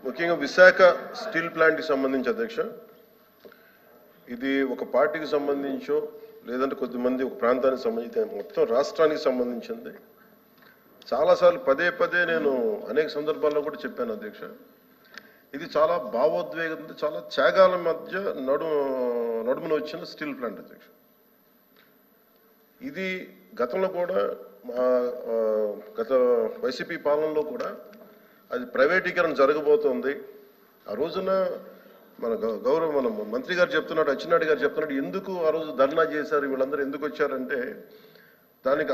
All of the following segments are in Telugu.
ముఖ్యంగా విశాఖ స్టీల్ ప్లాంట్కి సంబంధించి అధ్యక్ష, ఇది ఒక పార్టీకి సంబంధించో లేదంటే కొద్దిమంది ఒక ప్రాంతానికి సంబంధించి మొత్తం రాష్ట్రానికి సంబంధించింది. చాలాసార్లు పదే పదే నేను అనేక సందర్భాల్లో కూడా చెప్పాను అధ్యక్ష. ఇది చాలా భావోద్వేగంతో చాలా త్యాగాల మధ్య నడుమున వచ్చిన స్టీల్ ప్లాంట్ అధ్యక్ష. ఇది గతంలో కూడా గత వైసీపీ పాలనలో కూడా అది ప్రైవేటీకరణ జరగబోతోంది. ఆ రోజున మన మంత్రి గారు చెప్తున్నాడు, అచ్చెన్నాయుడు గారు చెప్తున్నాడు, ఎందుకు ఆ రోజు ధర్నా చేశారు, వీళ్ళందరూ ఎందుకు వచ్చారంటే దానికి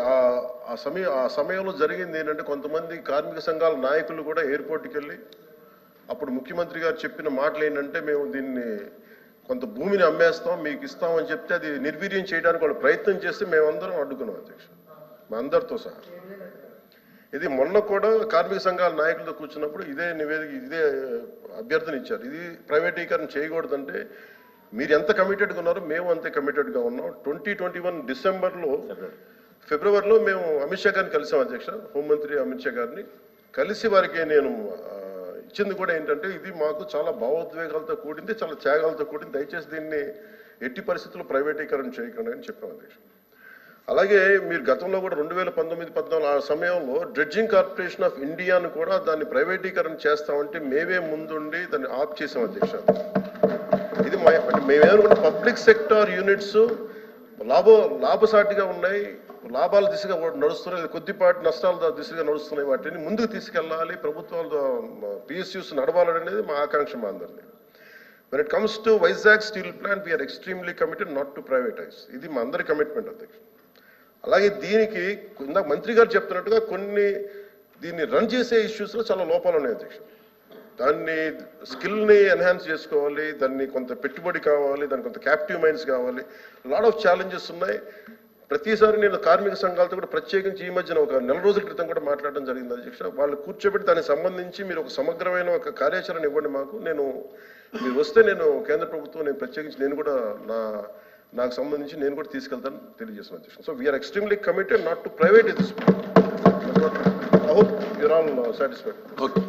ఆ సమయంలో జరిగింది ఏంటంటే కొంతమంది కార్మిక సంఘాల నాయకులు కూడా ఎయిర్పోర్ట్కి వెళ్ళి అప్పుడు ముఖ్యమంత్రి గారు చెప్పిన మాటలు ఏంటంటే మేము దీన్ని కొంత భూమిని అమ్మేస్తాం మీకు ఇస్తామని చెప్తే అది నిర్వీర్యం చేయడానికి వాళ్ళు ప్రయత్నం చేస్తే మేమందరం అడ్డుకున్నాం అధ్యక్ష, మా అందరితో సహా. ఇది మొన్న కూడా కార్మిక సంఘాల నాయకులతో కూర్చున్నప్పుడు ఇదే అభ్యర్థన ఇచ్చారు. ఇది ప్రైవేటీకరణ చేయకూడదంటే మీరు ఎంత కమిటెడ్గా ఉన్నారో మేము అంతే కమిటెడ్గా ఉన్నాం. 2021 ఫిబ్రవరిలో మేము అమిత్ షా గారిని కలిసాం అధ్యక్ష, హోంమంత్రి అమిత్ షా గారిని కలిసి వారికి నేను ఇచ్చింది కూడా ఏంటంటే ఇది మాకు చాలా భావోద్వేగాలతో కూడింది, చాలా త్యాగాలతో కూడింది, దయచేసి దీన్ని ఎట్టి పరిస్థితుల్లో ప్రైవేటీకరణ చేయకండి అని చెప్పాం అధ్యక్ష. అలాగే మీరు గతంలో కూడా 2019-14 ఆ సమయంలో డ్రెడ్జింగ్ కార్పొరేషన్ ఆఫ్ ఇండియాను కూడా దాన్ని ప్రైవేటీకరణ చేస్తామంటే మేమే ముందుండి దాన్ని ఆప్ చేసాం అధ్యక్ష. ఇది మేమేమనుకున్న పబ్లిక్ సెక్టార్ యూనిట్స్ లాభసాటిగా ఉన్నాయి, లాభాల దిశగా నడుస్తున్నాయి, కొద్దిపాటి నష్టాల దిశగా నడుస్తున్నాయి, వాటిని ముందుకు తీసుకెళ్ళాలి, ప్రభుత్వాలు పిఎస్యూస్ నడవాలనేది మా ఆకాంక్ష మా అందరినీ. When it comes to Vizag steel plant, we are extremely committed not to privatize. ఇది మా అందరి కమిట్మెంట్ అధ్యక్ష. అలాగే దీనికి ఇందాక మంత్రి గారు చెప్తున్నట్టుగా దీన్ని రన్ చేసే ఇష్యూస్లో చాలా లోపాలు ఉన్నాయి అధ్యక్ష. దాన్ని స్కిల్ని ఎన్హాన్స్ చేసుకోవాలి, దాన్ని కొంత పెట్టుబడి కావాలి, దానికి కొంత క్యాప్టివ్ మైండ్స్ కావాలి, లాట్ ఆఫ్ ఛాలెంజెస్ ఉన్నాయి. ప్రతిసారి నేను కార్మిక సంఘాలతో కూడా ప్రత్యేకించి ఈ మధ్యన ఒక 4 రోజుల క్రితం కూడా మాట్లాడడం జరిగింది అధ్యక్ష. వాళ్ళు కూర్చోబెట్టి దానికి సంబంధించి మీరు ఒక సమగ్రమైన ఒక కార్యాచరణ ఇవ్వండి మాకు, మీరు వస్తే నేను కేంద్ర ప్రభుత్వం నేను ప్రత్యేకించి నేను కూడా నాకు సంబంధించి నేను కూడా తీసుకెళ్తాను తెలియజేసిన అధ్యక్ష. So we are extremely committed not to private this. I hope you're all satisfied. Okay.